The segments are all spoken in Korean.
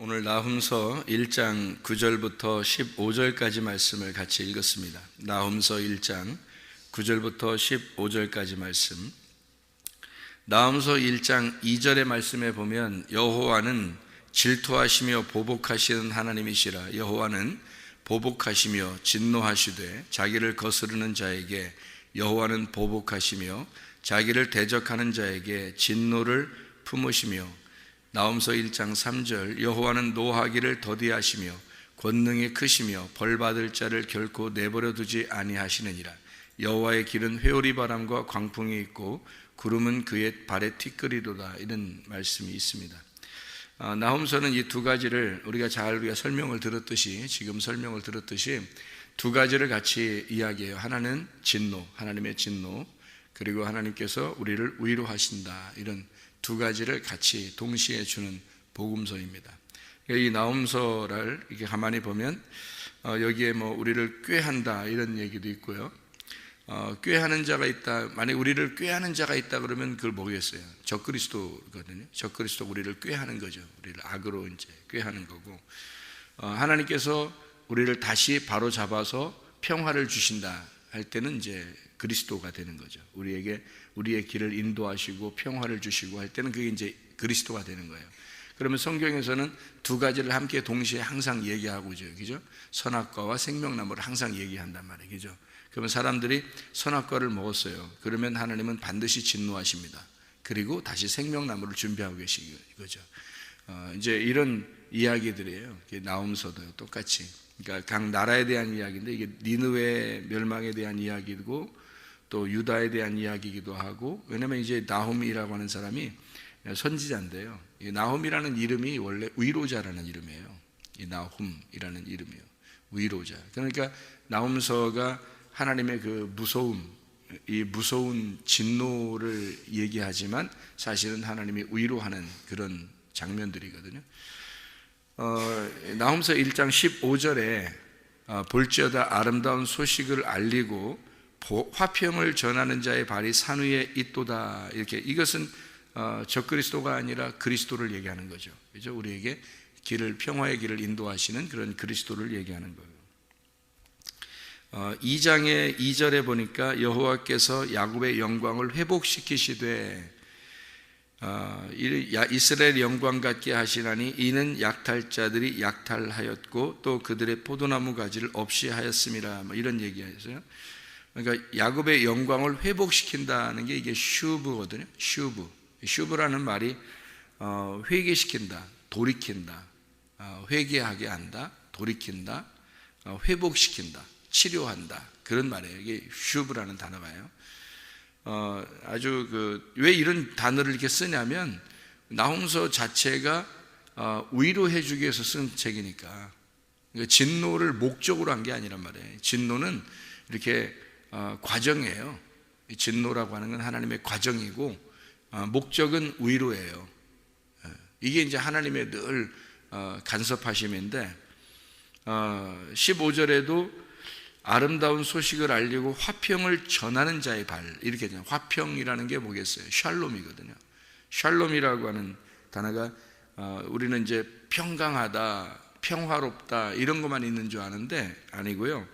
오늘 나훔서 1장 9절부터 15절까지 말씀을 같이 읽었습니다. 나훔서 1장 9절부터 15절까지 말씀. 나훔서 1장 2절의 말씀에 보면 여호와는 질투하시며 보복하시는 하나님이시라. 여호와는 보복하시며 진노하시되 자기를 거스르는 자에게 여호와는 보복하시며 자기를 대적하는 자에게 진노를 품으시며. 나훔서 1장 3절 여호와는 노하기를 더디하시며 권능이 크시며 벌받을 자를 결코 내버려 두지 아니하시느니라. 여호와의 길은 회오리 바람과 광풍이 있고 구름은 그의 발에 티끌이도다. 이런 말씀이 있습니다. 나훔서는 이 두 가지를 우리가 설명을 들었듯이, 지금 설명을 들었듯이 두 가지를 같이 이야기해요. 하나는 진노, 하나님의 진노, 그리고 하나님께서 우리를 위로하신다. 이런 두 가지를 같이 동시에 주는 복음서입니다. 이 나훔서를 이렇게 가만히 보면 여기에 우리를 꾀한다 이런 얘기도 있고요. 꾀하는 자가 있다. 만약에 우리를 꾀하는 자가 있다 그러면 그걸 뭐겠어요? 적그리스도거든요. 적그리스도 우리를 꾀하는 거죠. 우리를 악으로 이제 꾀하는 거고, 하나님께서 우리를 다시 바로 잡아서 평화를 주신다 할 때는 이제 그리스도가 되는 거죠. 우리에게 우리의 길을 인도하시고 평화를 주시고 할 때는 그게 이제 그리스도가 되는 거예요. 그러면 성경에서는 두 가지를 함께 동시에 항상 얘기하고 있죠. 그죠? 선악과와 생명나무를 항상 얘기한단 말이에요. 그죠? 그러면 사람들이 선악과를 먹었어요. 그러면 하나님은 반드시 진노하십니다. 그리고 다시 생명나무를 준비하고 계시는 거죠. 이제 이런 이야기들이에요. 나훔서도 똑같이. 그러니까 각 나라에 대한 이야기인데, 이게 니느웨 멸망에 대한 이야기고 또 유다에 대한 이야기이기도 하고, 왜냐하면 이제 나훔이라고 하는 사람이 선지자인데요. 이 나훔이라는 이름이 원래 위로자라는 이름이에요. 이 나훔이라는 이름이에요. 위로자. 그러니까 나훔서가 하나님의 그 이 무서운 진노를 얘기하지만 사실은 하나님이 위로하는 그런 장면들이거든요. 나훔서 1장 15절에 볼지어다 아름다운 소식을 알리고 화평을 전하는 자의 발이 산 위에 있도다. 이렇게, 이것은 적그리스도가 아니라 그리스도를 얘기하는 거죠. 그죠? 우리에게 평화의 길을 인도하시는 그런 그리스도를 얘기하는 거예요. 2장의 2절에 보니까 여호와께서 야곱의 영광을 회복시키시되 이스라엘 영광 같게 하시나니 이는 약탈자들이 약탈하였고 또 그들의 포도나무 가지를 없이 하였음이라. 이런 얘기했어요. 그러니까 야곱의 영광을 회복시킨다는 게 이게 슈브거든요. 슈브라는 말이 회개시킨다, 돌이킨다, 회개하게 한다, 돌이킨다, 회복시킨다, 치료한다, 그런 말이에요. 이게 슈브라는 단어가요. 왜 이런 단어를 이렇게 쓰냐면 나훔서 자체가 위로해 주기 위해서 쓴 책이니까. 그러니까 진노를 목적으로 한 게 아니란 말이에요. 진노는 이렇게 과정이에요. 진노라고 하는 건 하나님의 과정이고, 목적은 위로예요. 이게 이제 하나님의 늘 간섭하심인데, 15절에도 아름다운 소식을 알리고 화평을 전하는 자의 발, 이렇게 되죠. 화평이라는 게 뭐겠어요? 샬롬이거든요. 샬롬이라고 하는 단어가 우리는 이제 평강하다, 평화롭다 이런 것만 있는 줄 아는데 아니고요.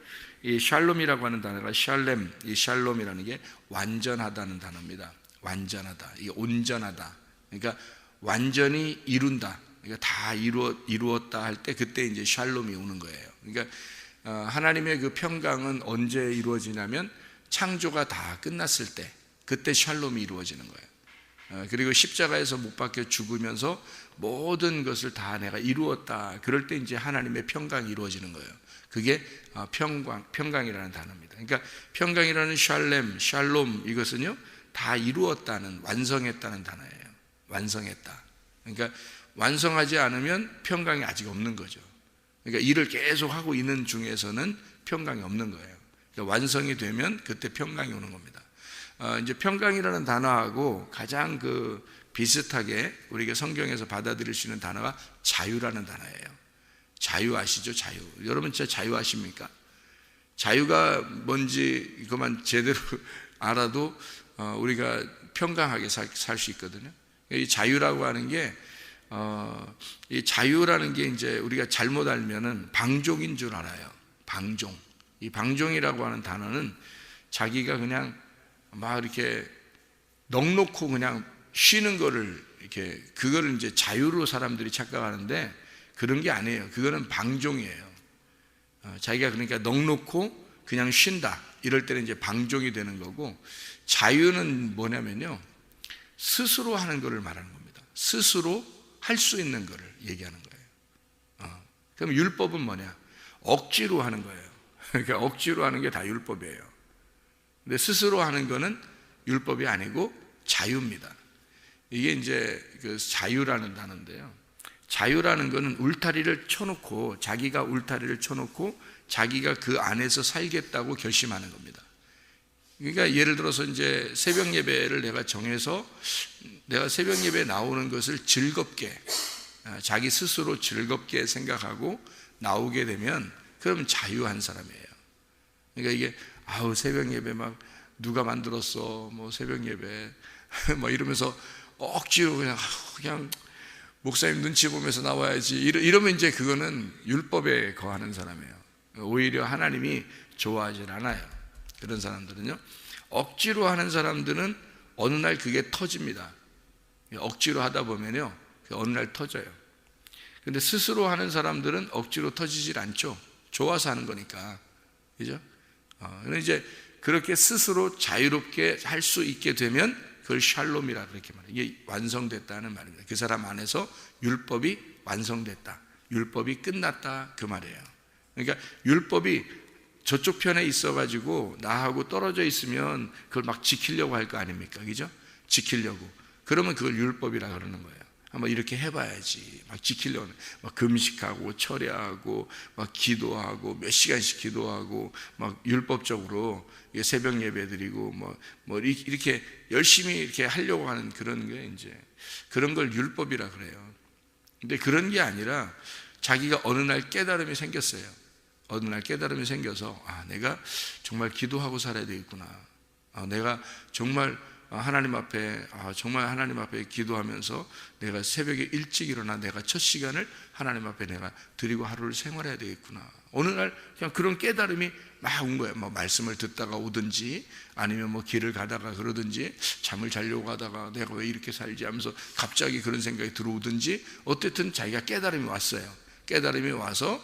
이 샬롬이라고 하는 단어가 샬렘, 이 샬롬이라는 게 완전하다는 단어입니다. 완전하다, 이게 온전하다. 그러니까 완전히 이룬다. 그러니까 다 이루었다 할 때 그때 이제 샬롬이 오는 거예요. 그러니까 하나님의 그 평강은 언제 이루어지냐면 창조가 다 끝났을 때, 그때 샬롬이 이루어지는 거예요. 그리고 십자가에서 못 박혀 죽으면서 모든 것을 다 내가 이루었다, 그럴 때 이제 하나님의 평강이 이루어지는 거예요. 그게 평강이라는 단어입니다. 그러니까 평강이라는 샬롬, 이것은요 다 이루었다는, 완성했다는 단어예요. 완성했다. 그러니까 완성하지 않으면 평강이 아직 없는 거죠. 그러니까 일을 계속 하고 있는 중에서는 평강이 없는 거예요. 그러니까 완성이 되면 그때 평강이 오는 겁니다. 이제 평강이라는 단어하고 가장 비슷하게 우리가 성경에서 받아들일 수 있는 단어가 자유라는 단어예요. 자유 아시죠? 자유. 여러분 진짜 자유 아십니까? 자유가 뭔지 이것만 제대로 알아도 우리가 평강하게 살 수 있거든요. 이 자유라고 하는 게 이 자유라는 게 이제 우리가 잘못 알면은 방종인 줄 알아요. 방종. 이 방종이라고 하는 단어는 자기가 그냥 막 이렇게 넋놓고 그냥 쉬는 거를 이렇게 그거를 이제 자유로 사람들이 착각하는데 그런 게 아니에요. 그거는 방종이에요. 자기가 그러니까 넋놓고 그냥 쉰다. 이럴 때는 이제 방종이 되는 거고, 자유는 뭐냐면요, 스스로 하는 거를 말하는 겁니다. 스스로 할 수 있는 거를 얘기하는 거예요. 그럼 율법은 뭐냐? 억지로 하는 거예요. 그러니까 억지로 하는 게 다 율법이에요. 근데 스스로 하는 거는 율법이 아니고 자유입니다. 이게 이제 그 자유라는 단어인데요. 자유라는 거는 울타리를 쳐놓고, 자기가 울타리를 쳐놓고 자기가 그 안에서 살겠다고 결심하는 겁니다. 그러니까 예를 들어서 이제 새벽 예배를 내가 정해서 내가 새벽 예배에 나오는 것을 즐겁게, 자기 스스로 즐겁게 생각하고 나오게 되면 그럼 자유한 사람이에요. 그러니까 이게 새벽 예배 막 누가 만들었어, 뭐 새벽 예배 뭐 이러면서 억지로 그냥 목사님 눈치 보면서 나와야지 이러면 이제 그거는 율법에 거하는 사람이에요. 오히려 하나님이 좋아하질 않아요. 그런 사람들은요, 억지로 하는 사람들은 어느 날 그게 터집니다. 억지로 하다 보면요 어느 날 터져요. 근데 스스로 하는 사람들은 억지로 터지질 않죠. 좋아서 하는 거니까. 그죠? 근데 이제 그렇게 스스로 자유롭게 할 수 있게 되면 그걸 샬롬이라 그렇게 말해요. 이게 완성됐다는 말입니다. 그 사람 안에서 율법이 완성됐다, 율법이 끝났다, 그 말이에요. 그러니까 율법이 저쪽 편에 있어가지고 나하고 떨어져 있으면 그걸 막 지키려고 할 거 아닙니까? 그죠? 지키려고. 그러면 그걸 율법이라 그러는 거예요. 한번 이렇게 해봐야지. 막 지키려고, 막 금식하고 철야하고 막 기도하고 몇 시간씩 기도하고 막 율법적으로 새벽 예배 드리고 뭐 이렇게 열심히 이렇게 하려고 하는 그런 게 이제 그런 걸 율법이라 그래요. 근데 그런 게 아니라 자기가 어느 날 깨달음이 생겼어요. 어느 날 깨달음이 생겨서 내가 정말 기도하고 살아야 되겠구나. 내가 정말 하나님 앞에 기도하면서 내가 새벽에 일찍 일어나 내가 첫 시간을 하나님 앞에 내가 드리고 하루를 생활해야 되겠구나. 어느 날 그냥 그런 깨달음이 막 온 거예요. 뭐 말씀을 듣다가 오든지 아니면 뭐 길을 가다가 그러든지 잠을 자려고 하다가 내가 왜 이렇게 살지 하면서 갑자기 그런 생각이 들어오든지 어쨌든 자기가 깨달음이 왔어요. 깨달음이 와서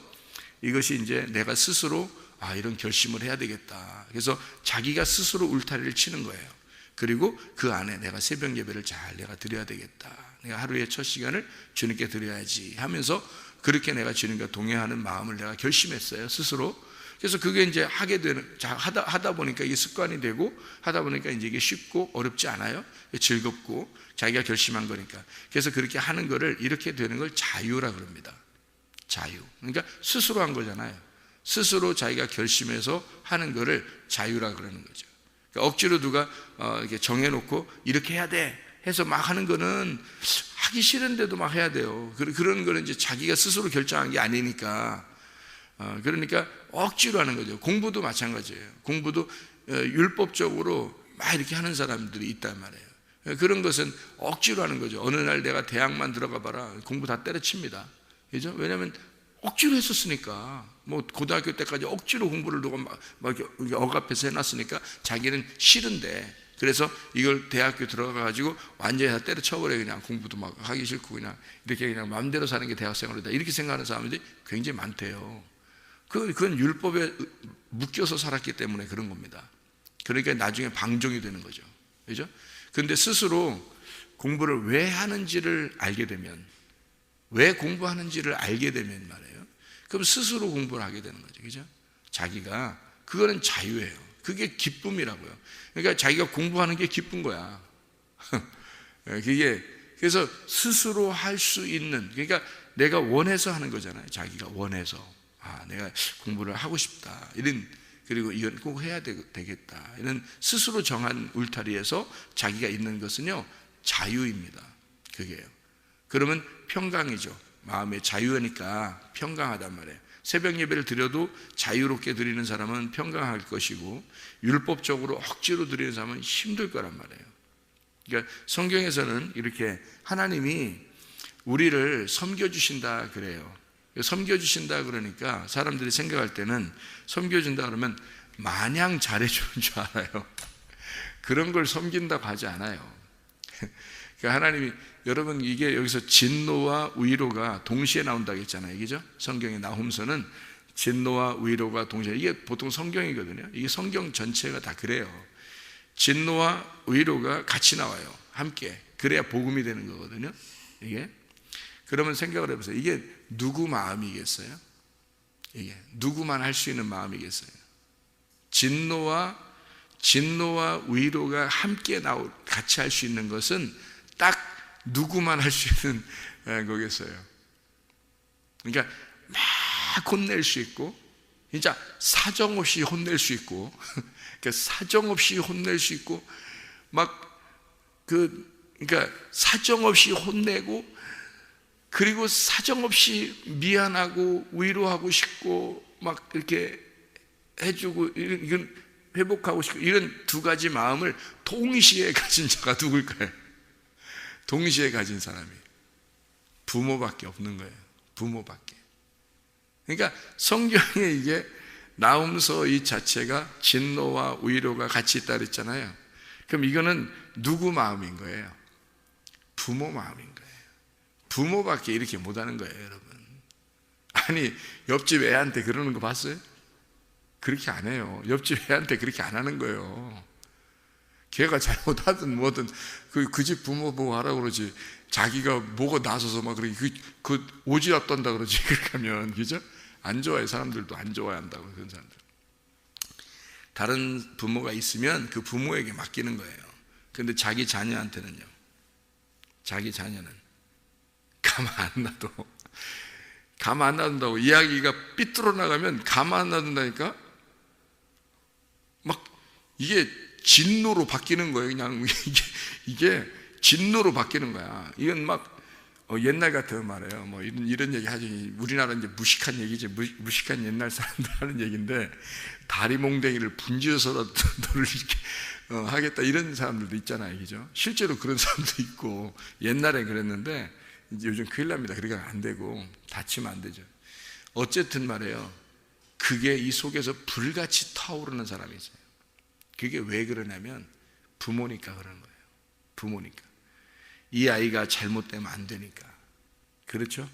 이것이 이제 내가 스스로 이런 결심을 해야 되겠다. 그래서 자기가 스스로 울타리를 치는 거예요. 그리고 그 안에 내가 새벽 예배를 잘 내가 드려야 되겠다. 내가 하루의 첫 시간을 주님께 드려야지 하면서 그렇게 내가 주님과 동행하는 마음을 내가 결심했어요, 스스로. 그래서 그게 이제 하다 보니까 이게 습관이 되고 하다 보니까 이제 이게 쉽고 어렵지 않아요. 즐겁고 자기가 결심한 거니까. 그래서 그렇게 하는 거를 이렇게 되는 걸 자유라 그럽니다. 자유. 그러니까 스스로 한 거잖아요. 스스로 자기가 결심해서 하는 거를 자유라 그러는 거죠. 그러니까 억지로 누가 이렇게 정해놓고 이렇게 해야 돼 해서 막 하는 거는 하기 싫은데도 막 해야 돼요. 그런 거는 이제 자기가 스스로 결정한 게 아니니까. 그러니까 억지로 하는 거죠. 공부도 마찬가지예요. 공부도 율법적으로 막 이렇게 하는 사람들이 있단 말이에요. 그런 것은 억지로 하는 거죠. 어느 날 내가 대학만 들어가 봐라, 공부 다 때려칩니다. 그죠? 왜냐하면 억지로 했었으니까. 뭐 고등학교 때까지 억지로 공부를 누가 막 이렇게 억압해서 해놨으니까 자기는 싫은데, 그래서 이걸 대학교 들어가가지고 완전히 다 때려쳐버려. 그냥 공부도 막 하기 싫고 그냥 이렇게 그냥 마음대로 사는 게 대학생활이다, 이렇게 생각하는 사람들이 굉장히 많대요. 그건 율법에 묶여서 살았기 때문에 그런 겁니다. 그러니까 나중에 방종이 되는 거죠. 그죠? 근데 스스로 공부를 왜 하는지를 알게 되면, 왜 공부하는지를 알게 되면 말이에요, 그럼 스스로 공부를 하게 되는 거죠. 그죠? 자기가, 그거는 자유예요. 그게 기쁨이라고요. 그러니까 자기가 공부하는 게 기쁜 거야. 그게, 그래서 스스로 할 수 있는, 그러니까 내가 원해서 하는 거잖아요. 자기가 원해서. 내가 공부를 하고 싶다, 이런, 그리고 이건 꼭 해야 되겠다, 이런 스스로 정한 울타리에서 자기가 있는 것은요, 자유입니다. 그게요. 그러면 평강이죠. 마음의 자유니까 평강하단 말이에요. 새벽 예배를 드려도 자유롭게 드리는 사람은 평강할 것이고, 율법적으로 억지로 드리는 사람은 힘들 거란 말이에요. 그러니까 성경에서는 이렇게 하나님이 우리를 섬겨주신다 그래요. 섬겨주신다 그러니까 사람들이 생각할 때는 섬겨준다 그러면 마냥 잘해주는 줄 알아요. 그런 걸 섬긴다고 하지 않아요. 그러니까 하나님이, 여러분, 이게 여기서 진노와 위로가 동시에 나온다고 했잖아요. 그죠? 성경의 나훔서는 진노와 위로가 동시에, 이게 보통 성경이거든요. 이게 성경 전체가 다 그래요. 진노와 위로가 같이 나와요. 함께. 그래야 복음이 되는 거거든요. 이게. 그러면 생각을 해보세요. 이게 누구 마음이겠어요? 이게 누구만 할 수 있는 마음이겠어요? 진노와 위로가 함께 같이 할 수 있는 것은 딱 누구만 할 수 있는 거겠어요. 그러니까 막 혼낼 수 있고, 진짜 사정없이 혼낼 수 있고, 그러니까 사정없이 혼낼 수 있고, 그러니까 사정없이 혼내고, 그리고 사정없이 미안하고 위로하고 싶고, 막 이렇게 해주고, 이건 회복하고 싶고, 이런 두 가지 마음을 동시에 가진 자가 누굴까요? 동시에 가진 사람이 부모밖에 없는 거예요. 부모밖에. 그러니까 성경에 이게 나훔서 이 자체가 진노와 위로가 같이 있다 그랬잖아요. 그럼 이거는 누구 마음인 거예요? 부모 마음인 거예요. 부모밖에 이렇게 못하는 거예요, 여러분. 아니, 옆집 애한테 그러는 거 봤어요? 그렇게 안 해요. 옆집 애한테 그렇게 안 하는 거예요. 걔가 잘못하든 뭐든 그 집 부모 보고 하라고 그러지, 자기가 뭐가 나서서 막 그렇게 그 오지랖 떤다 그러지. 그렇게 하면, 그죠? 안 좋아해. 사람들도 안 좋아한다고, 그런 사람들. 다른 부모가 있으면 그 부모에게 맡기는 거예요. 근데 자기 자녀한테는요, 자기 자녀는 가만 안 놔둔다고. 이야기가 삐뚤어 나가면 가만 안 놔둔다니까. 막 이게 진노로 바뀌는 거예요. 그냥 이게 진노로 바뀌는 거야. 이건 막 옛날 같으면 말이에요. 뭐 이런 얘기 하지. 우리나라 이제 무식한 얘기지. 무식한 옛날 사람들 하는 얘기인데, 다리 몽댕이를 분지어서라도 너를 이렇게 하겠다, 이런 사람들도 있잖아요. 그죠? 실제로 그런 사람도 있고, 옛날에 그랬는데 이제 요즘 큰일 납니다. 그러니까 안 되고, 다치면 안 되죠. 어쨌든 말이에요. 그게 이 속에서 불같이 타오르는 사람이 있어요. 그게 왜 그러냐면 부모니까 그러는 거예요. 부모니까. 이 아이가 잘못되면 안 되니까. 그렇죠?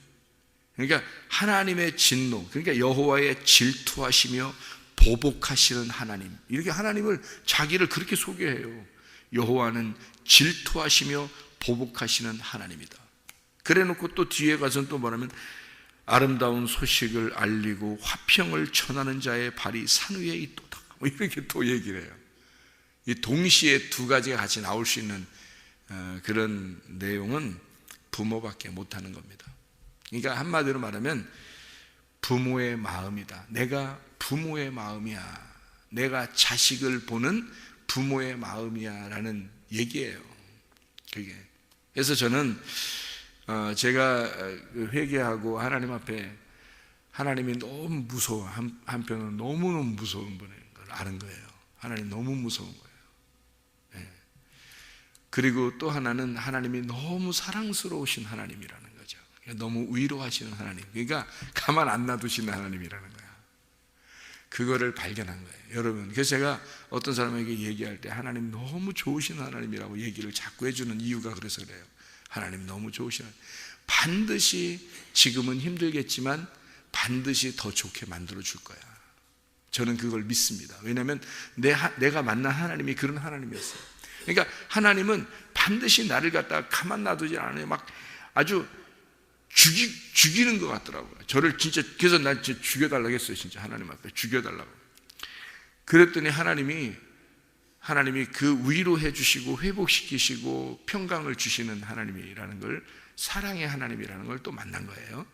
그러니까 하나님의 진노, 그러니까 여호와의 질투하시며 보복하시는 하나님, 이렇게 하나님을, 자기를 그렇게 소개해요. 여호와는 질투하시며 보복하시는 하나님이다. 그래 놓고 또 뒤에 가서는 또 뭐냐면, 아름다운 소식을 알리고 화평을 전하는 자의 발이 산 위에 있도다, 뭐 이렇게 또 얘기를 해요. 이 동시에 두 가지가 같이 나올 수 있는 그런 내용은 부모밖에 못하는 겁니다. 그러니까 한마디로 말하면 부모의 마음이다. 내가 부모의 마음이야. 내가 자식을 보는 부모의 마음이야 라는 얘기예요. 그게. 그래서 저는 제가 회개하고 하나님 앞에, 하나님이 너무 무서워, 한편으로 너무너무 무서운 분인 걸 아는 거예요. 하나님 너무 무서운 거예요. 네. 그리고 또 하나는 하나님이 너무 사랑스러우신 하나님이라는 거죠. 너무 위로하시는 하나님, 그러니까 가만 안 놔두시는 하나님이라는 거야. 그거를 발견한 거예요, 여러분. 그래서 제가 어떤 사람에게 얘기할 때 하나님 너무 좋으신 하나님이라고 얘기를 자꾸 해주는 이유가 그래서 그래요. 하나님 너무 좋으시는, 반드시 지금은 힘들겠지만 반드시 더 좋게 만들어 줄 거야. 저는 그걸 믿습니다. 왜냐하면 내가 만난 하나님이 그런 하나님이었어요. 그러니까 하나님은 반드시 나를 갖다가 가만 놔두지 않아요. 막 아주 죽이는 것 같더라고요. 저를 진짜, 그래서 난 진짜 죽여달라고 했어요. 진짜 하나님 앞에 죽여달라고. 그랬더니 하나님이 그 위로해 주시고 회복시키시고 평강을 주시는 하나님이라는 걸, 사랑의 하나님이라는 걸 또 만난 거예요.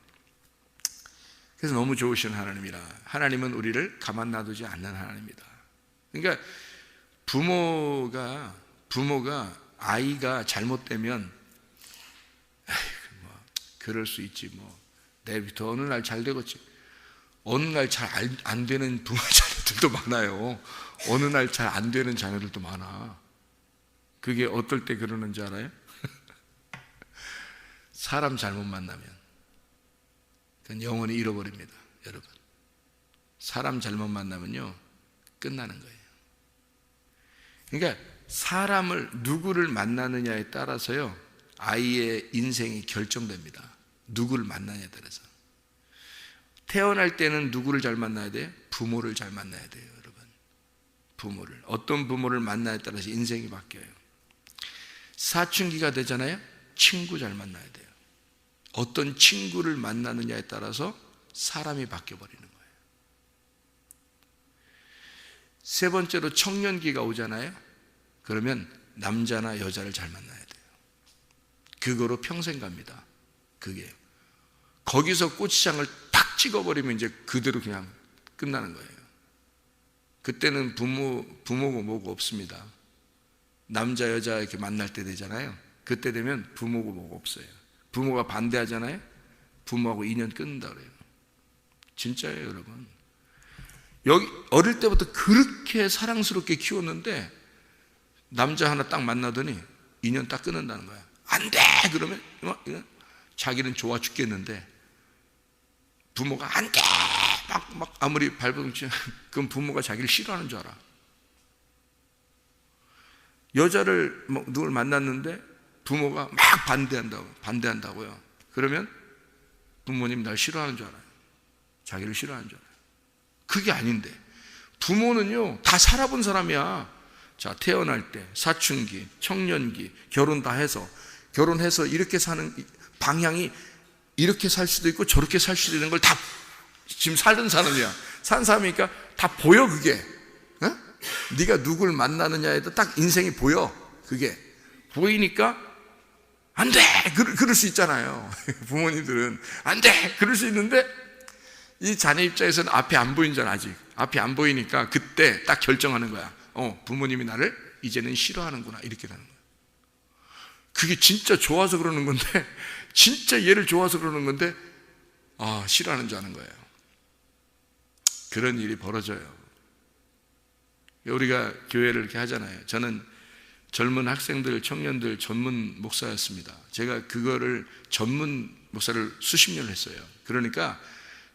그래서 너무 좋으신 하나님이라. 하나님은 우리를 가만 놔두지 않는 하나님이다. 그러니까 부모가 아이가 잘못되면 뭐 그럴 수 있지, 뭐 내일부터 어느 날 잘 되겠지. 어느 날 잘 안 되는 부모 자녀들도 많아요. 어느 날 잘 안 되는 자녀들도 많아. 그게 어떨 때 그러는지 알아요? 사람 잘못 만나면 그건 영원히 잃어버립니다. 여러분, 사람 잘못 만나면요 끝나는 거예요. 그러니까 사람을 누구를 만나느냐에 따라서요 아이의 인생이 결정됩니다. 누구를 만나냐에 따라서. 태어날 때는 누구를 잘 만나야 돼요? 부모를 잘 만나야 돼요. 여러분, 부모를. 어떤 부모를 만나냐에 따라서 인생이 바뀌어요. 사춘기가 되잖아요. 친구 잘 만나야 돼요. 어떤 친구를 만나느냐에 따라서 사람이 바뀌어버리는 거예요. 세 번째로 청년기가 오잖아요. 그러면 남자나 여자를 잘 만나야 돼요. 그거로 평생 갑니다. 그게 거기서 고추장을 탁 찍어버리면 이제 그대로 그냥 끝나는 거예요. 그때는 부모고 뭐고 없습니다. 남자 여자 이렇게 만날 때 되잖아요. 그때 되면 부모고 뭐고 없어요. 부모가 반대하잖아요. 부모하고 인연 끊는다 그래요. 진짜예요, 여러분. 여기 어릴 때부터 그렇게 사랑스럽게 키웠는데 남자 하나 딱 만나더니 인연 딱 끊는다는 거야. 안 돼! 그러면 자기는 좋아 죽겠는데 부모가 안 돼! 막 아무리 발버둥 치면 그럼 부모가 자기를 싫어하는 줄 알아. 여자를 누굴 만났는데 부모가 막 반대한다고요. 그러면 부모님 날 싫어하는 줄 알아요. 자기를 싫어하는 줄 알아요. 그게 아닌데 부모는요 다 살아본 사람이야. 자, 태어날 때 사춘기, 청년기, 결혼 다 해서 결혼해서 이렇게 사는 방향이 이렇게 살 수도 있고 저렇게 살 수도 있는 걸 다 지금 살던 사람이야. 산 사람이니까 다 보여. 그게 어? 네가 누굴 만나느냐에도 딱 인생이 보여. 그게 보이니까 안 돼! 그럴 수 있잖아요. 부모님들은 안 돼! 그럴 수 있는데 이 자네 입장에서는 앞이 안 보이잖아. 아직 앞이 안 보이니까 그때 딱 결정하는 거야. 부모님이 나를 이제는 싫어하는구나. 이렇게 되는 거야. 그게 진짜 좋아서 그러는 건데, 진짜 얘를 좋아서 그러는 건데 싫어하는 줄 아는 거예요. 그런 일이 벌어져요. 우리가 교회를 이렇게 하잖아요. 저는 젊은 학생들, 청년들 전문 목사였습니다. 제가 그거를 전문 목사를 수십 년을 했어요. 그러니까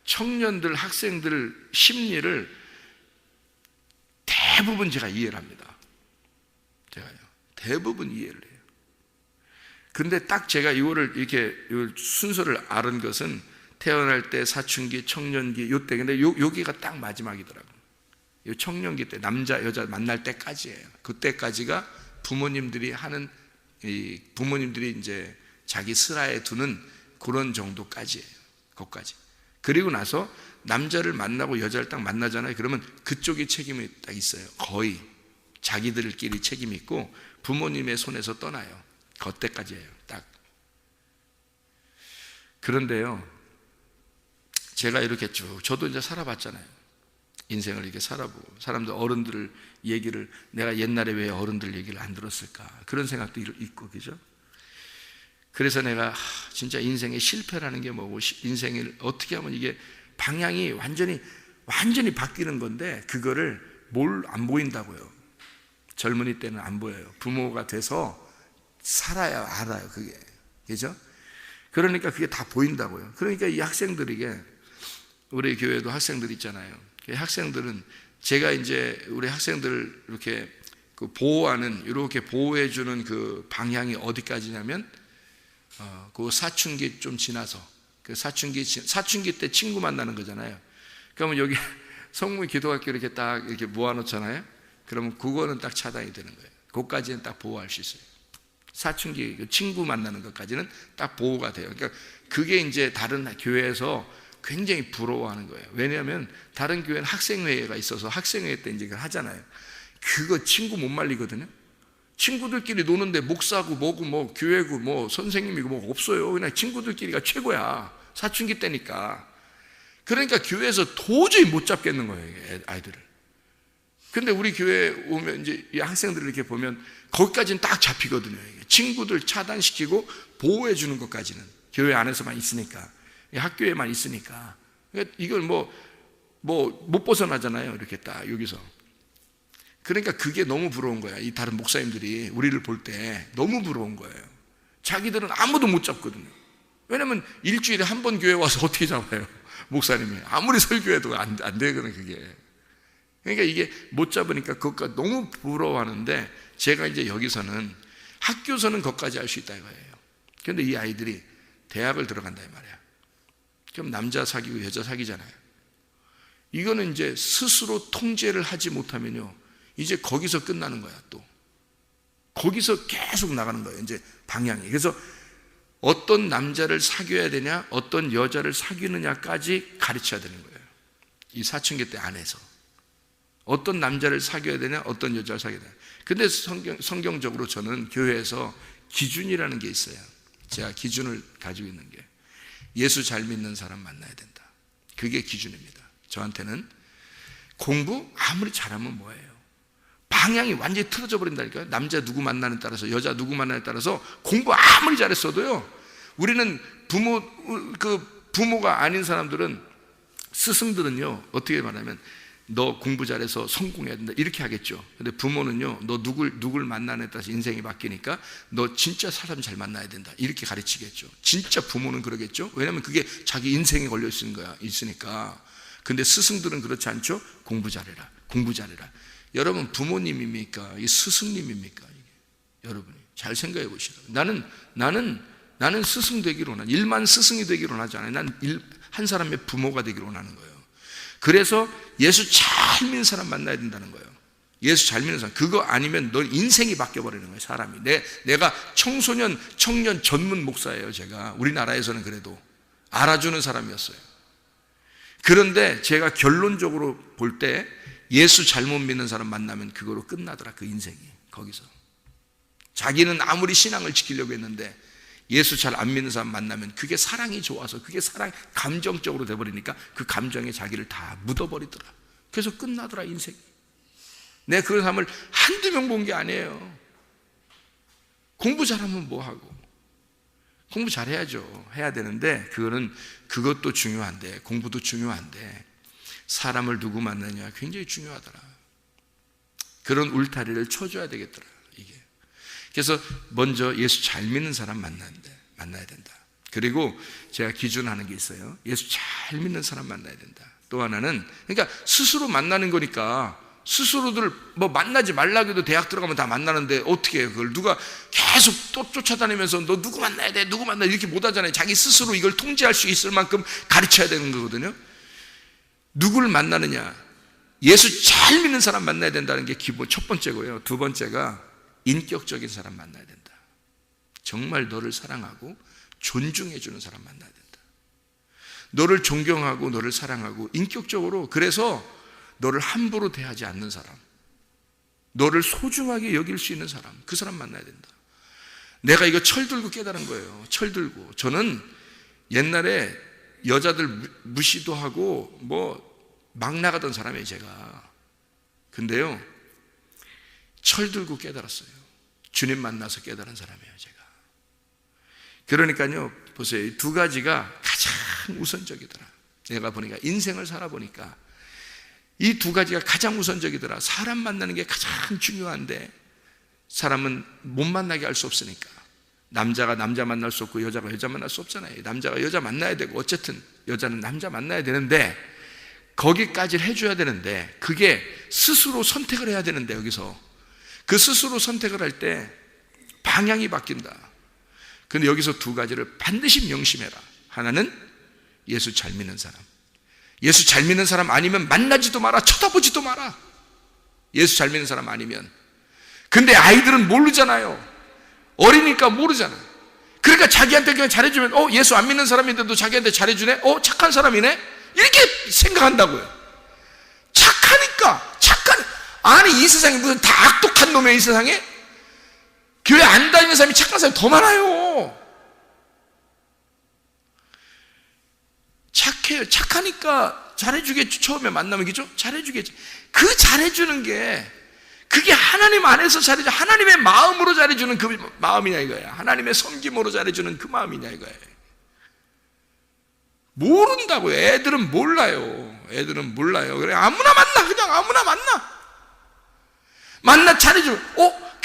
청년들, 학생들 심리를 대부분 제가 이해를 합니다. 제가요. 대부분 이해를 해요. 근데 딱 제가 이거를 이렇게 순서를 알은 것은 태어날 때 사춘기, 청년기 요때. 근데 여기가 딱 마지막이더라고요. 요 청년기 때 남자, 여자 만날 때까지예요. 그때까지가 부모님들이 하는 부모님들이 이제 자기 슬하에 두는 그런 정도까지예요. 거기까지. 그리고 나서 남자를 만나고 여자를 딱 만나잖아요. 그러면 그쪽이 책임이 딱 있어요. 거의 자기들끼리 책임이 있고 부모님의 손에서 떠나요. 그때까지예요. 딱. 그런데요, 제가 이렇게 쭉 저도 이제 살아봤잖아요. 인생을 이렇게 살아보고 사람들 어른들 얘기를 내가 옛날에 왜 어른들 얘기를 안 들었을까 그런 생각도 있고 그죠? 그래서 내가 진짜 인생의 실패라는 게 뭐고 인생을 어떻게 하면 이게 방향이 완전히 바뀌는 건데 그거를 뭘 안 보인다고요. 젊은이 때는 안 보여요. 부모가 돼서 살아야 알아요. 그게 그죠? 그러니까 그게 다 보인다고요. 그러니까 이 학생들에게 우리 교회도 학생들 있잖아요. 학생들은 제가 이제 우리 학생들 이렇게 보호하는 이렇게 보호해주는 그 방향이 어디까지냐면 그 사춘기 좀 지나서 그 사춘기 때 친구 만나는 거잖아요. 그러면 여기 성문 기도학교 이렇게 딱 이렇게 모아놓잖아요. 그러면 그거는 딱 차단이 되는 거예요. 그것까지는 딱 보호할 수 있어요. 사춘기 친구 만나는 것까지는 딱 보호가 돼요. 그러니까 그게 이제 다른 교회에서 굉장히 부러워하는 거예요. 왜냐하면 다른 교회는 학생회가 있어서 학생회 때 이제 그걸 하잖아요. 그거 친구 못 말리거든요. 친구들끼리 노는데 목사고 뭐고 뭐 교회고 뭐 선생님이고 뭐 없어요. 그냥 친구들끼리가 최고야. 사춘기 때니까. 그러니까 교회에서 도저히 못 잡겠는 거예요, 아이들을. 근데 우리 교회에 오면 이제 이 학생들을 이렇게 보면 거기까지는 딱 잡히거든요. 친구들 차단시키고 보호해 주는 것까지는 교회 안에서만 있으니까, 학교에만 있으니까. 이걸 못 벗어나잖아요. 이렇게 딱 여기서. 그러니까 그게 너무 부러운 거야. 이 다른 목사님들이 우리를 볼 때 너무 부러운 거예요. 자기들은 아무도 못 잡거든요. 왜냐면 일주일에 한 번 교회 와서 어떻게 잡아요? 목사님이 아무리 설교해도 안 되거든 그게. 그러니까 이게 못 잡으니까 그것과 너무 부러워하는데, 제가 이제 여기서는 학교에서는 그것까지 할 수 있다 이거예요. 그런데 이 아이들이 대학을 들어간다 이 말이야. 그럼 남자 사귀고 여자 사귀잖아요. 이거는 이제 스스로 통제를 하지 못하면요, 이제 거기서 끝나는 거야. 또 거기서 계속 나가는 거예요, 이제 방향이. 그래서 어떤 남자를 사귀어야 되냐, 어떤 여자를 사귀느냐까지 가르쳐야 되는 거예요. 이 사춘기 때 안에서 어떤 남자를 사귀어야 되냐, 어떤 여자를 사귀어야 되냐. 근데 성경적으로 저는 교회에서 기준이라는 게 있어요. 제가 기준을 가지고 있는 게, 예수 잘 믿는 사람 만나야 된다. 그게 기준입니다. 저한테는 공부 아무리 잘하면 뭐예요? 방향이 완전히 틀어져 버린다니까요. 남자 누구 만나는 따라서, 여자 누구 만나는 따라서 공부 아무리 잘했어도요, 우리는 부모가 아닌 사람들은, 스승들은요, 어떻게 말하면 너 공부 잘해서 성공해야 된다 이렇게 하겠죠. 근데 부모는요, 너 누굴 만나느냐에 따라서 인생이 바뀌니까 너 진짜 사람 잘 만나야 된다 이렇게 가르치겠죠. 진짜 부모는 그러겠죠. 왜냐하면 그게 자기 인생에 걸려 있으니까. 근데 스승들은 그렇지 않죠. 공부 잘해라, 공부 잘해라. 여러분 부모님입니까? 이 스승님입니까? 이게 여러분이 잘 생각해 보시라고. 나는 스승 되기로 원하는, 일만 스승이 되기로 원하지 않아요. 난 한 사람의 부모가 되기로 원하는 거예요. 그래서 예수 잘 믿는 사람 만나야 된다는 거예요. 예수 잘 믿는 사람. 그거 아니면 너 인생이 바뀌어버리는 거예요, 사람이. 내가 청소년, 청년 전문 목사예요, 제가. 우리나라에서는 그래도 알아주는 사람이었어요. 그런데 제가 결론적으로 볼 때 예수 잘못 믿는 사람 만나면 그거로 끝나더라, 그 인생이. 거기서 자기는 아무리 신앙을 지키려고 했는데 예수 잘 안 믿는 사람 만나면 그게 사랑이 좋아서, 그게 사랑 감정적으로 돼버리니까 그 감정에 자기를 다 묻어버리더라. 그래서 끝나더라, 인생이. 내가 그런 사람을 한두 명 본 게 아니에요. 공부 잘하면 뭐하고, 공부 잘해야죠. 해야 되는데 그것도 중요한데, 공부도 중요한데, 사람을 누구 만나냐 굉장히 중요하더라. 그런 울타리를 쳐줘야 되겠더라, 이게. 그래서 먼저 예수 잘 믿는 사람 만나야 된다. 그리고 제가 기준하는 게 있어요. 예수 잘 믿는 사람 만나야 된다. 또 하나는, 그러니까 스스로 만나는 거니까, 스스로들 뭐 만나지 말라고 해도 대학 들어가면 다 만나는데 어떻게 해요? 그걸 누가 계속 또 쫓아다니면서 너 누구 만나야 돼, 누구 만나야 돼 이렇게 못 하잖아요. 자기 스스로 이걸 통제할 수 있을 만큼 가르쳐야 되는 거거든요. 누구를 만나느냐, 예수 잘 믿는 사람 만나야 된다는 게 기본 첫 번째고요. 두 번째가 인격적인 사람 만나야 된다. 정말 너를 사랑하고 존중해 주는 사람 만나야 된다. 너를 존경하고 너를 사랑하고 인격적으로, 그래서 너를 함부로 대하지 않는 사람, 너를 소중하게 여길 수 있는 사람, 그 사람 만나야 된다. 내가 이거 철들고 깨달은 거예요. 철들고. 저는 옛날에 여자들 무시도 하고 뭐 막 나가던 사람이에요, 제가. 근데요, 철들고 깨달았어요. 주님 만나서 깨달은 사람이에요, 제가. 그러니까요, 보세요. 이 두 가지가 가장 우선적이더라. 내가 보니까, 인생을 살아보니까 이 두 가지가 가장 우선적이더라. 사람 만나는 게 가장 중요한데, 사람은 못 만나게 할 수 없으니까. 남자가 남자 만날 수 없고 여자가 여자 만날 수 없잖아요. 남자가 여자 만나야 되고, 어쨌든 여자는 남자 만나야 되는데, 거기까지 해줘야 되는데, 그게 스스로 선택을 해야 되는데, 여기서 그 스스로 선택을 할 때 방향이 바뀐다. 근데 여기서 두 가지를 반드시 명심해라. 하나는 예수 잘 믿는 사람. 예수 잘 믿는 사람 아니면 만나지도 마라, 쳐다보지도 마라. 예수 잘 믿는 사람 아니면. 근데 아이들은 모르잖아요. 어리니까 모르잖아. 그러니까 자기한테 그냥 잘해주면, 예수 안 믿는 사람인데도 자기한테 잘해주네? 착한 사람이네? 이렇게 생각한다고요. 착하니까. 아니, 이 세상에 무슨 다 악독한 놈이야, 이 세상에? 교회 안 다니는 사람이 착한 사람이 더 많아요. 착해요. 착하니까 잘해주겠죠. 처음에 만나면, 그죠? 잘해주겠지. 그 잘해주는 게, 그게 하나님 안에서 잘해줘, 하나님의 마음으로 잘해주는 그 마음이냐 이거야. 하나님의 섬김으로 잘해주는 그 마음이냐 이거야. 모른다고요. 애들은 몰라요. 애들은 몰라요. 그래, 아무나 만나. 그냥 아무나 만나. 잘해주면,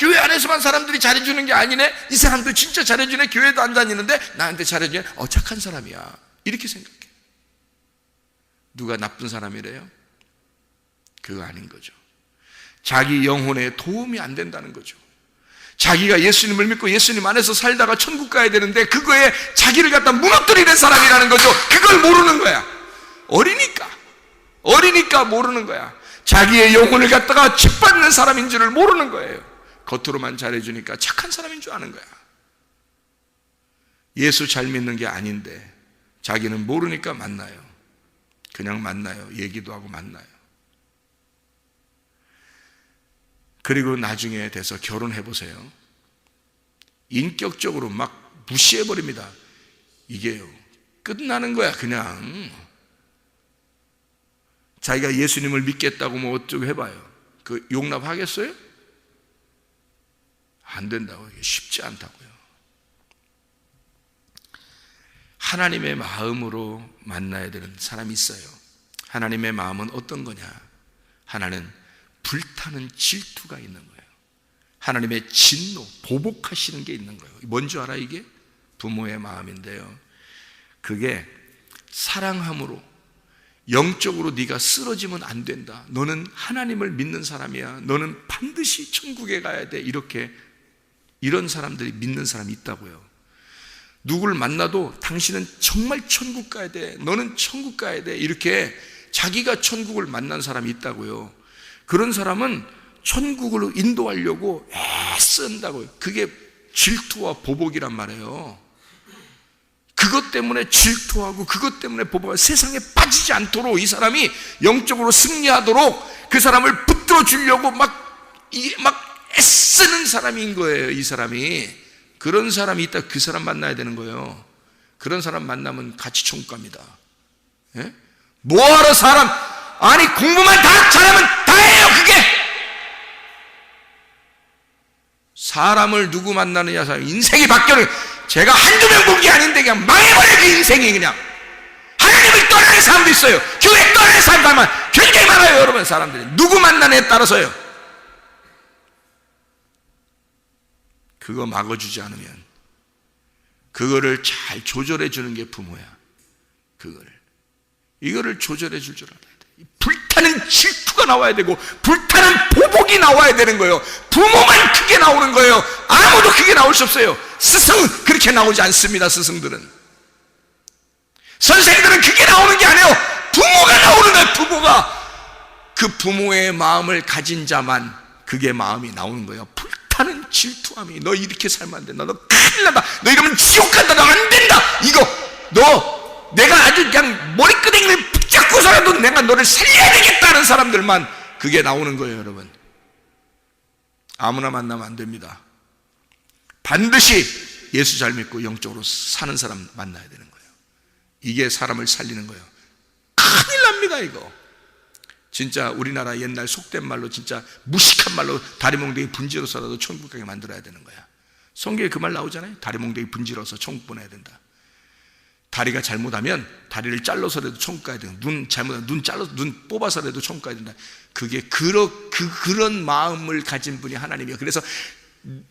교회 안에서만 사람들이 잘해주는 게 아니네. 이 사람도 진짜 잘해주네. 교회도 안 다니는데 나한테 잘해주네. 착한 사람이야. 이렇게 생각해. 누가 나쁜 사람이래요? 그거 아닌 거죠. 자기 영혼에 도움이 안 된다는 거죠. 자기가 예수님을 믿고 예수님 안에서 살다가 천국 가야 되는데 그거에 자기를 갖다 무너뜨리는 사람이라는 거죠. 그걸 모르는 거야. 어리니까 모르는 거야. 자기의 영혼을 갖다가 짓밟는 사람인 줄을 모르는 거예요. 겉으로만 잘해주니까 착한 사람인 줄 아는 거야. 예수 잘 믿는 게 아닌데 자기는 모르니까 만나요. 그냥 만나요. 얘기도 하고 만나요. 그리고 나중에 돼서 결혼해보세요. 인격적으로 막 무시해버립니다. 이게요, 끝나는 거야. 그냥 자기가 예수님을 믿겠다고 뭐 어쩌고 해봐요. 그 용납하겠어요? 안 된다고. 이게 쉽지 않다고요. 하나님의 마음으로 만나야 되는 사람이 있어요. 하나님의 마음은 어떤 거냐? 하나는 불타는 질투가 있는 거예요. 하나님의 진노, 보복하시는 게 있는 거예요. 뭔지 알아 이게? 부모의 마음인데요, 그게 사랑함으로 영적으로 네가 쓰러지면 안 된다. 너는 하나님을 믿는 사람이야. 너는 반드시 천국에 가야 돼. 이런 사람들이 믿는 사람이 있다고요. 누구를 만나도 당신은 정말 천국 가야 돼. 너는 천국 가야 돼. 이렇게 자기가 천국을 만난 사람이 있다고요. 그런 사람은 천국으로 인도하려고 애쓴다고요. 그게 질투와 보복이란 말이에요. 그것 때문에 질투하고 그것 때문에 보복하고 세상에 빠지지 않도록 이 사람이 영적으로 승리하도록 그 사람을 붙들어 주려고 막 애쓰는 사람인 거예요. 이 사람이. 그런 사람이 있다. 그 사람 만나야 되는 거예요. 그런 사람 만나면 같이 천국 갑니다. 예? 뭐하러 사람, 아니 공부만 다 잘하면 다예요. 그게 사람을 누구 만나느냐, 사람 인생이 바뀌어요. 제가 한두 명 본 게 아닌데 그냥 망해버려요. 그 인생이 그냥. 하나님을 떠나는 사람도 있어요. 교회 떠나는 사람도 굉장히 많아요. 여러분, 사람들이 누구 만나느냐에 따라서요. 그거 막아주지 않으면, 그거를 잘 조절해 주는 게 부모야. 이거를 조절해 줄 줄 알아야 돼. 불타는 질투가 나와야 되고 불타는 보복이 나와야 되는 거예요. 부모만 크게 나오는 거예요. 아무도 크게 나올 수 없어요. 스승은 그렇게 나오지 않습니다. 스승들은, 선생들은 크게 나오는 게 아니에요. 부모가 나오는 거예요. 부모가. 그 부모의 마음을 가진 자만 그게 마음이 나오는 거예요. 불타는 질투함이, 너 이렇게 살면 안 된다. 너 큰일 난다. 너 이러면 지옥 간다. 너 안 된다. 내가 아주 그냥 머리끄댕이를 붙잡고서라도 내가 너를 살려야 되겠다는 사람들만 그게 나오는 거예요. 여러분, 아무나 만나면 안 됩니다. 반드시 예수 잘 믿고 영적으로 사는 사람 만나야 되는 거예요. 이게 사람을 살리는 거예요. 큰일 납니다. 이거 진짜 우리나라 옛날 속된 말로, 진짜 무식한 말로 다리몽둥이 분지러서라도 천국 가게 만들어야 되는 거야. 성경에 그 말 나오잖아요. 다리몽둥이 분지러서 천국 보내야 된다. 다리가 잘못하면 다리를 잘라서라도 천국 가야 된다. 눈 잘못하면 눈 뽑아서라도 천국 가야 된다. 그게 그런 마음을 가진 분이 하나님이에요. 그래서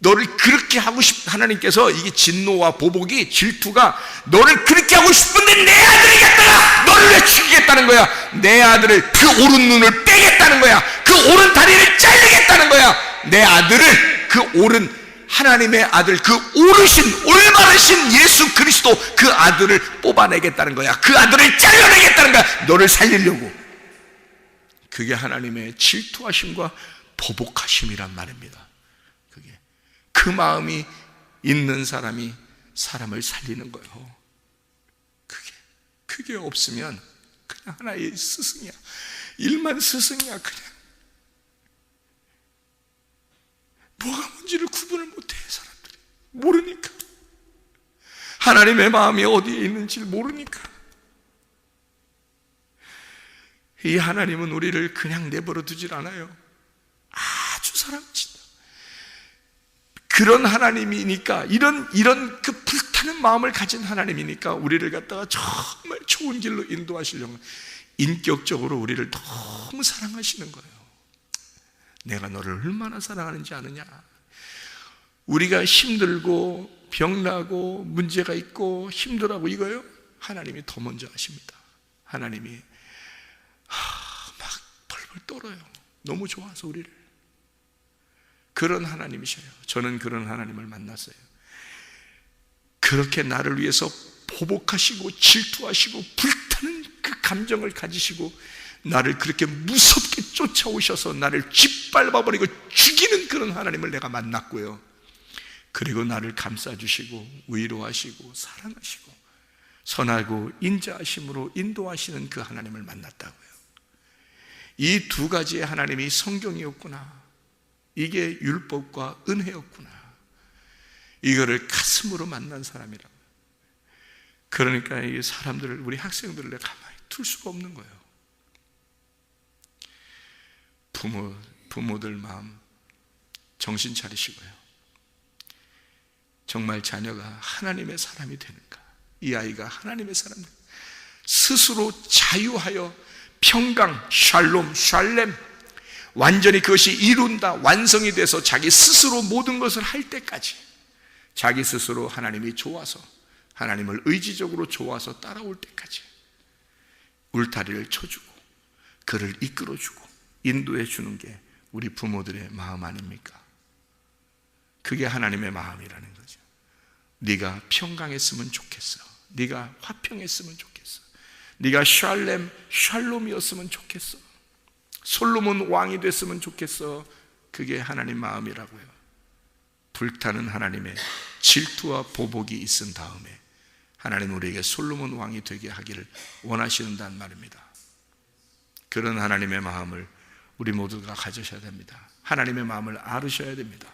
너를 그렇게 하고 하나님께서, 이게 진노와 보복이, 질투가 너를 그렇게 하고 싶은데 내 아들이 갖다가 너를 왜 죽이겠다는 거야. 내 아들을, 그 오른 눈을 빼겠다는 거야. 그 오른 다리를 잘리겠다는 거야. 내 아들을, 그 오른 하나님의 아들, 그 오르신 올바르신 예수 그리스도, 그 아들을 뽑아내겠다는 거야. 그 아들을 잘라내겠다는 거야. 너를 살리려고. 그게 하나님의 질투하심과 보복하심이란 말입니다. 그 마음이 있는 사람이 사람을 살리는 거예요. 그게 없으면 그냥 하나의 스승이야. 일만 스승이야. 그냥 뭐가 뭔지를 구분을 못해. 사람들이 모르니까, 하나님의 마음이 어디에 있는지를 모르니까. 이 하나님은 우리를 그냥 내버려 두질 않아요. 아주 사랑하신다. 그런 하나님이니까, 이런 그 불타는 마음을 가진 하나님이니까 우리를 갖다가 정말 좋은 길로 인도하시려고 인격적으로 우리를 너무 사랑하시는 거예요. 내가 너를 얼마나 사랑하는지 아느냐. 우리가 힘들고 병나고 문제가 있고 힘들하고 이거요? 하나님이 더 먼저 하십니다. 하나님이 막 벌벌 떨어요. 너무 좋아서 우리를. 그런 하나님이셔요. 저는 그런 하나님을 만났어요. 그렇게 나를 위해서 보복하시고 질투하시고 불타는 그 감정을 가지시고 나를 그렇게 무섭게 쫓아오셔서 나를 짓밟아버리고 죽이는 그런 하나님을 내가 만났고요. 그리고 나를 감싸주시고 위로하시고 사랑하시고 선하고 인자하심으로 인도하시는 그 하나님을 만났다고요. 이 두 가지의 하나님이 성경이었구나. 이게 율법과 은혜였구나. 이거를 가슴으로 만난 사람이라고. 그러니까 이 사람들을, 우리 학생들을 내가 가만히 둘 수가 없는 거예요. 부모들 마음 정신 차리시고요. 정말 자녀가 하나님의 사람이 되는가? 이 아이가 하나님의 사람, 스스로 자유하여 평강, 샬롬, 완전히 그것이 이룬다, 완성이 돼서 자기 스스로 모든 것을 할 때까지 자기 스스로 하나님이 좋아서, 하나님을 의지적으로 좋아서 따라올 때까지 울타리를 쳐주고 그를 이끌어주고 인도해 주는 게 우리 부모들의 마음 아닙니까? 그게 하나님의 마음이라는 거죠. 네가 평강했으면 좋겠어. 네가 화평했으면 좋겠어. 네가 샬롬이었으면 좋겠어. 솔로몬 왕이 됐으면 좋겠어. 그게 하나님 마음이라고요. 불타는 하나님의 질투와 보복이 있은 다음에 하나님 우리에게 솔로몬 왕이 되게 하기를 원하시는단 말입니다. 그런 하나님의 마음을 우리 모두가 가지셔야 됩니다. 하나님의 마음을 알으셔야 됩니다.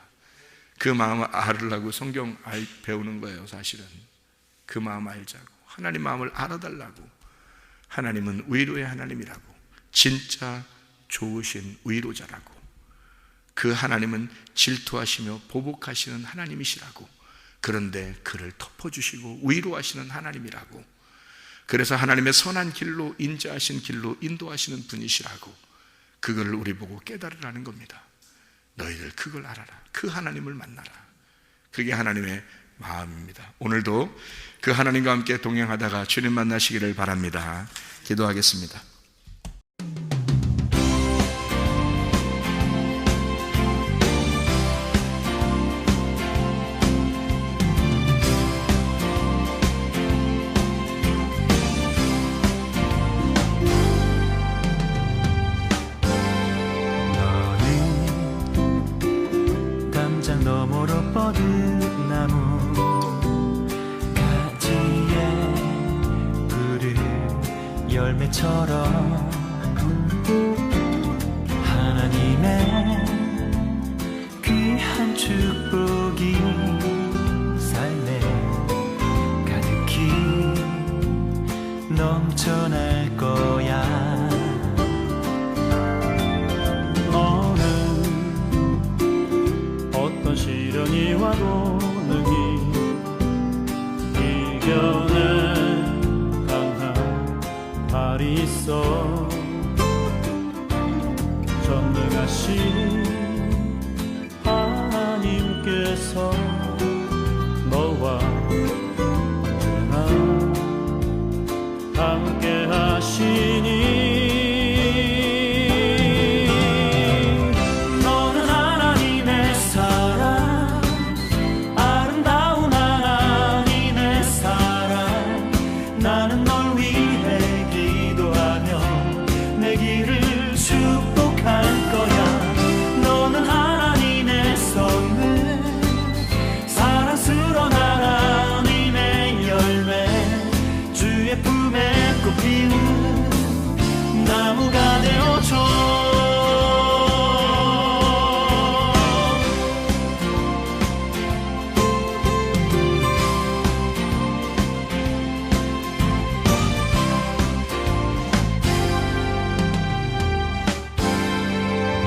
그 마음을 알으려고 성경 배우는 거예요. 사실은 그 마음 알자고, 하나님 마음을 알아달라고. 하나님은 위로의 하나님이라고, 진짜 좋으신 위로자라고, 그 하나님은 질투하시며 보복하시는 하나님이시라고, 그런데 그를 덮어주시고 위로하시는 하나님이라고, 그래서 하나님의 선한 길로, 인자하신 길로 인도하시는 분이시라고, 그걸 우리 보고 깨달으라는 겁니다. 너희들 그걸 알아라. 그 하나님을 만나라. 그게 하나님의 마음입니다. 오늘도 그 하나님과 함께 동행하다가 주님 만나시기를 바랍니다. 기도하겠습니다. 너머로 뻗은 나무 가지에 푸른 열매처럼 하나님의 귀한 축복이 삶에 가득히 넘쳐날 거야. 시련이 와도 능히 이겨낼 강한 발이 있어. 전능하신 하나님께서 너와 언제나 함께 하시니 나무가 되어줘.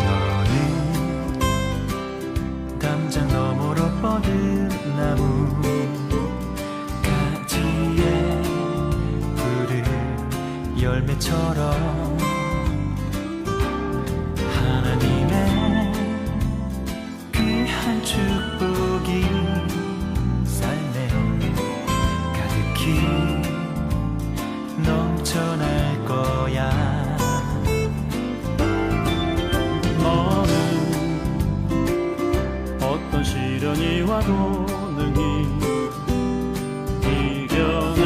너는 담장 너머로 뻗은 나무 가지에 푸른 열매처럼 하나님의 귀한 축복이 하나도 능히 이겨낸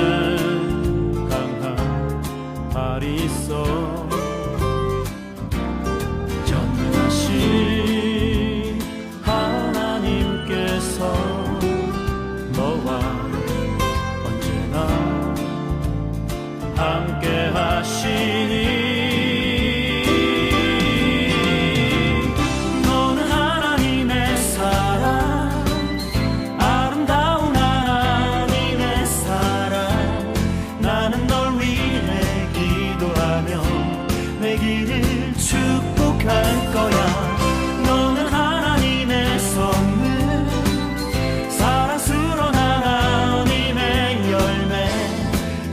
강한 발이 있어 전능하신 하나님께서 너와 언제나 함께 하시니 축복할 거야. 너는 하나님의 선물, 사랑스러운 하나님의 열매,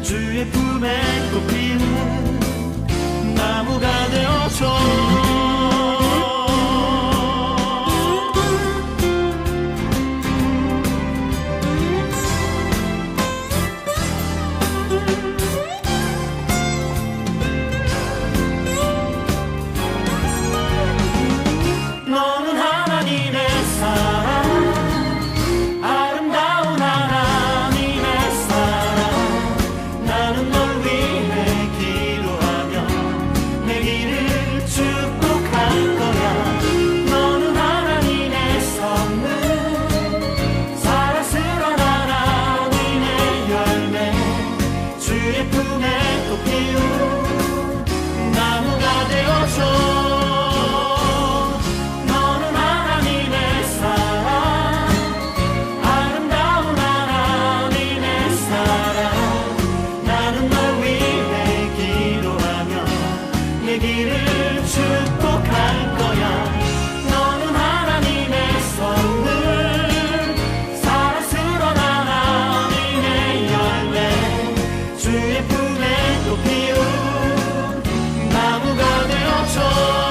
주의 품에 꽃피는 나무가 되어줘. 주의 품에 꽃 피운 나무가 되어줘.